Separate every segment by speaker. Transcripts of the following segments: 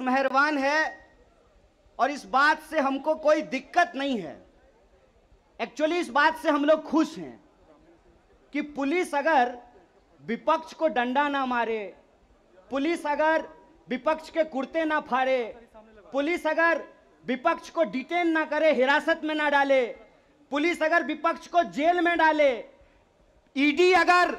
Speaker 1: मेहरबान है और इस बात से हमको कोई दिक्कत नहीं है। एक्चुअली इस बात से हम लोग खुश हैं कि पुलिस अगर विपक्ष को डंडा ना मारे, पुलिस अगर विपक्ष के कुर्ते ना फाड़े, पुलिस अगर विपक्ष को डिटेन ना करे, हिरासत में ना डाले, पुलिस अगर विपक्ष को जेल में डाले, ईडी अगर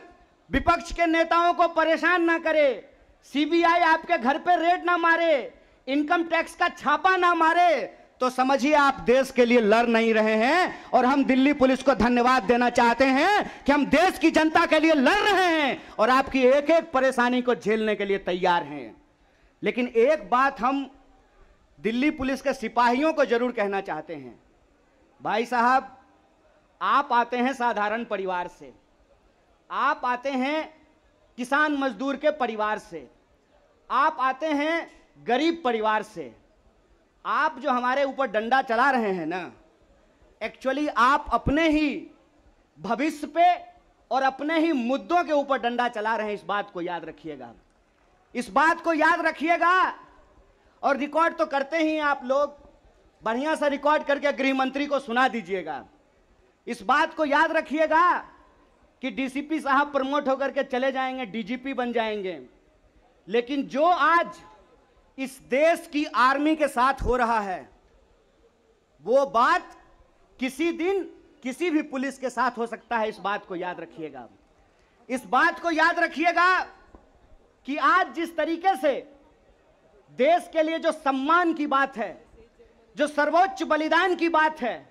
Speaker 1: विपक्ष के नेताओं को परेशान ना करे, सीबीआई आपके घर पे रेड ना मारे, इनकम टैक्स का छापा ना मारे, तो समझिए आप देश के लिए लड़ नहीं रहे हैं। और हम दिल्ली पुलिस को धन्यवाद देना चाहते हैं कि हम देश की जनता के लिए लड़ रहे हैं और आपकी एक एक परेशानी को झेलने के लिए तैयार हैं। लेकिन एक बात हम दिल्ली पुलिस के सिपाहियों को जरूर कहना चाहते हैं। भाई साहब, आप आते हैं साधारण परिवार से, आप आते हैं किसान मजदूर के परिवार से, आप आते हैं गरीब परिवार से। आप जो हमारे ऊपर डंडा चला रहे हैं ना, एक्चुअली आप अपने ही भविष्य पे और अपने ही मुद्दों के ऊपर डंडा चला रहे हैं। इस बात को याद रखिएगा, इस बात को याद रखिएगा। और रिकॉर्ड तो करते ही आप लोग, बढ़िया सा रिकॉर्ड करके गृह मंत्री को सुना दीजिएगा। इस बात को याद रखिएगा कि डीसीपी साहब प्रमोट होकर के चले जाएंगे, डीजीपी बन जाएंगे, लेकिन जो आज इस देश की आर्मी के साथ हो रहा है वो बात किसी दिन किसी भी पुलिस के साथ हो सकता है। इस बात को याद रखिएगा, इस बात को याद रखिएगा कि आज जिस तरीके से देश के लिए जो सम्मान की बात है, जो सर्वोच्च बलिदान की बात है,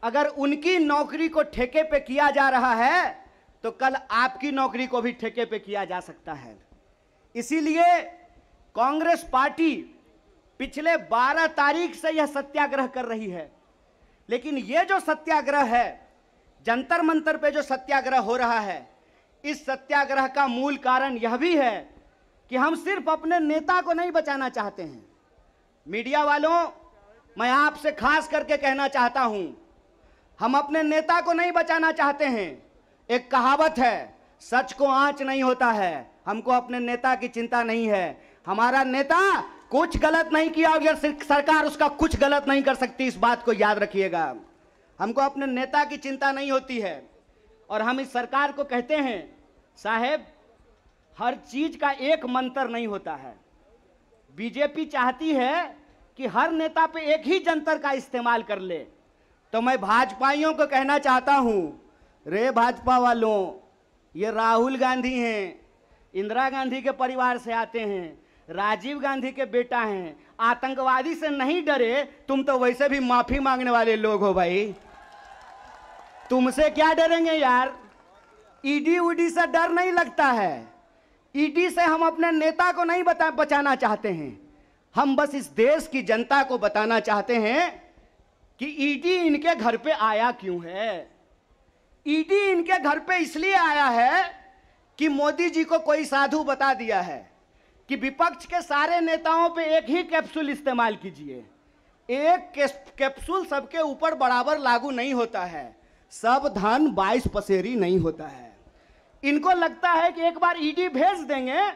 Speaker 1: अगर उनकी नौकरी को ठेके पे किया जा रहा है तो कल आपकी नौकरी को भी ठेके पे किया जा सकता है। इसीलिए कांग्रेस पार्टी पिछले 12 तारीख से यह सत्याग्रह कर रही है। लेकिन यह जो सत्याग्रह है, जंतर मंतर पे जो सत्याग्रह हो रहा है, इस सत्याग्रह का मूल कारण यह भी है कि हम सिर्फ अपने नेता को नहीं बचाना चाहते हैं। मीडिया वालों, मैं आपसे खास करके कहना चाहता हूं, हम अपने नेता को नहीं बचाना चाहते हैं। एक कहावत है, सच को आंच नहीं होता है। हमको अपने नेता की चिंता नहीं है। हमारा नेता कुछ गलत नहीं किया और सरकार उसका कुछ गलत नहीं कर सकती, इस बात को याद रखिएगा। हमको अपने नेता की चिंता नहीं होती है। और हम इस सरकार को कहते हैं, साहेब, हर चीज का एक मंत्र नहीं होता है। बीजेपी चाहती है कि हर नेता पे एक ही जंतर का इस्तेमाल कर ले। तो मैं भाजपाइयों को कहना चाहता हूं, रे भाजपा वालों, ये राहुल गांधी हैं, इंदिरा गांधी के परिवार से आते हैं, राजीव गांधी के बेटा हैं, आतंकवादी से नहीं डरे। तुम तो वैसे भी माफी मांगने वाले लोग हो भाई, तुमसे क्या डरेंगे यार। ईडी उडी से डर नहीं लगता है। ईडी से हम अपने नेता को नहीं बचाना चाहते हैं। हम बस इस देश की जनता को बताना चाहते हैं कि ईडी इनके घर पे आया क्यों है। ईडी इनके घर पे इसलिए आया है कि मोदी जी को कोई साधु बता दिया है कि विपक्ष के सारे नेताओं पे एक ही कैप्सूल इस्तेमाल कीजिए। एक कैप्सूल सबके ऊपर बराबर लागू नहीं होता है। सब धान 22 पसेरी नहीं होता है। इनको लगता है कि एक बार ईडी भेज देंगे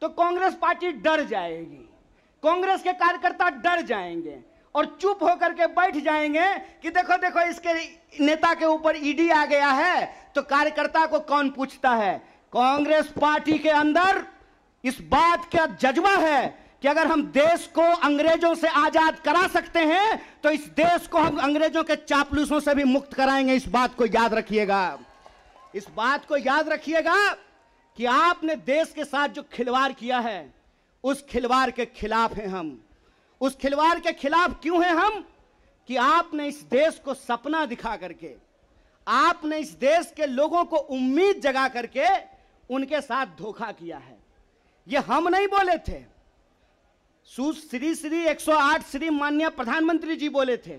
Speaker 1: तो कांग्रेस पार्टी डर जाएगी, कांग्रेस के कार्यकर्ता डर जाएंगे और चुप होकर के बैठ जाएंगे कि देखो देखो इसके नेता के ऊपर ईडी आ गया है तो कार्यकर्ता को कौन पूछता है। कांग्रेस पार्टी के अंदर इस बात का जज्बा है कि अगर हम देश को अंग्रेजों से आजाद करा सकते हैं तो इस देश को हम अंग्रेजों के चापलूसों से भी मुक्त कराएंगे। इस बात को याद रखिएगा, इस बात को याद रखिएगा कि आपने देश के साथ जो खिलवाड़ किया है उस खिलवाड़ के खिलाफ हैं हम। उस खिलवाड़ के खिलाफ क्यों हैं हम कि आपने इस देश को सपना दिखा करके, आपने इस देश के लोगों को उम्मीद जगा करके उनके साथ धोखा किया है। ये हम नहीं बोले थे, श्री 108 श्री माननीय प्रधानमंत्री जी बोले थे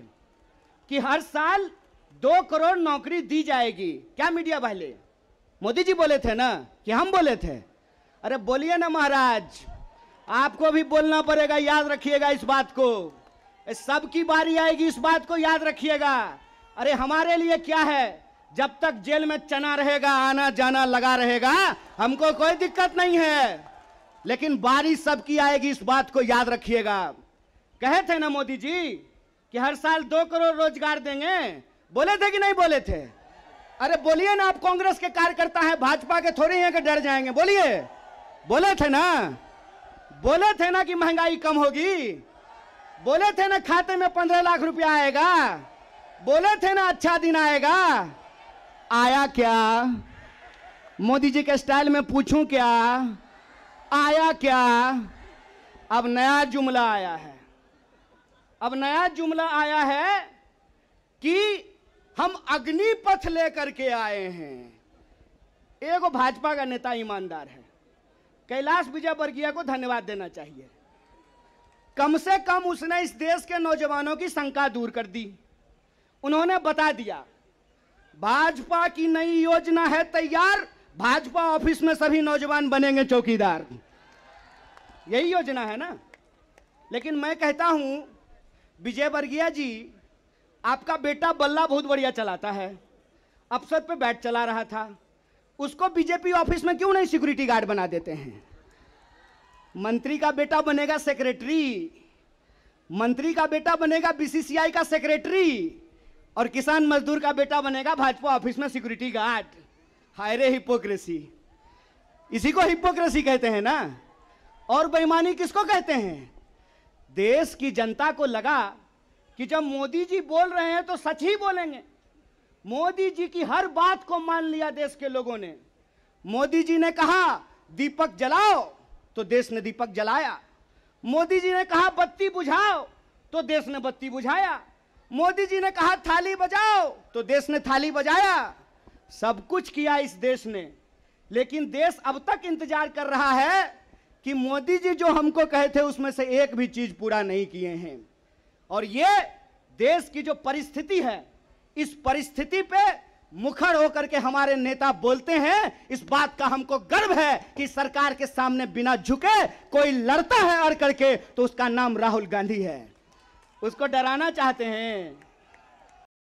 Speaker 1: कि हर साल 2 करोड़ नौकरी दी जाएगी। क्या मीडिया वाले? मोदी जी बोले थे ना कि हम बोले थे? अरे बोलिए ना महाराज, आपको भी बोलना पड़ेगा, याद रखिएगा इस बात को। सबकी बारी आएगी, इस बात को याद रखिएगा। अरे हमारे लिए क्या है, जब तक जेल में चना रहेगा, आना जाना लगा रहेगा, हमको कोई दिक्कत नहीं है। लेकिन बारी सबकी आएगी, इस बात को याद रखिएगा। कहे थे ना मोदी जी कि हर साल 2 करोड़ रोजगार देंगे, बोले थे कि नहीं बोले थे? अरे बोलिए ना, आप कांग्रेस के कार्यकर्ता हैं, भाजपा के थोड़ी हैं कि डर जाएंगे, बोलिए। बोले थे ना, बोले थे ना कि महंगाई कम होगी, बोले थे ना खाते में 15 लाख रुपया आएगा, बोले थे ना अच्छा दिन आएगा। आया क्या? मोदी जी के स्टाइल में पूछूं क्या, आया क्या? अब नया जुमला आया है, अब नया जुमला आया है कि हम अग्निपथ लेकर के आए हैं। एगो भाजपा का नेता ईमानदार है, कैलाश विजयवर्गीय को धन्यवाद देना चाहिए। कम से कम उसने इस देश के नौजवानों की शंका दूर कर दी। उन्होंने बता दिया भाजपा की नई योजना है तैयार, भाजपा ऑफिस में सभी नौजवान बनेंगे चौकीदार। यही योजना है ना। लेकिन मैं कहता हूं विजयवर्गीय जी, आपका बेटा बल्ला बहुत बढ़िया चलाता है, अफसर पे बैठ चला रहा था, उसको बीजेपी ऑफिस में क्यों नहीं सिक्योरिटी गार्ड बना देते हैं? मंत्री का बेटा बनेगा सेक्रेटरी, मंत्री का बेटा बनेगा बीसीसीआई का सेक्रेटरी, और किसान मजदूर का बेटा बनेगा भाजपा ऑफिस में सिक्योरिटी गार्ड। हाय रे हिपोक्रेसी, इसी को हिपोक्रेसी कहते हैं ना। और बेईमानी किसको कहते हैं? देश की जनता को लगा कि जब मोदी जी बोल रहे हैं तो सच ही बोलेंगे। मोदी जी की हर बात को मान लिया देश के लोगों ने। मोदी जी ने कहा दीपक जलाओ तो देश ने दीपक जलाया, मोदी जी ने कहा बत्ती बुझाओ तो देश ने बत्ती बुझाया, मोदी जी ने कहा थाली बजाओ तो देश ने थाली बजाया। सब कुछ किया इस देश ने, लेकिन देश अब तक इंतजार कर रहा है कि मोदी जी जो हमको कहे थे उसमें से एक भी चीज पूरा नहीं किए हैं। और ये देश की जो परिस्थिति है, इस परिस्थिति पे मुखर होकर के हमारे नेता बोलते हैं। इस बात का हमको गर्व है कि सरकार के सामने बिना झुके कोई लड़ता है अड़ करके, तो उसका नाम राहुल गांधी है। उसको डराना चाहते हैं।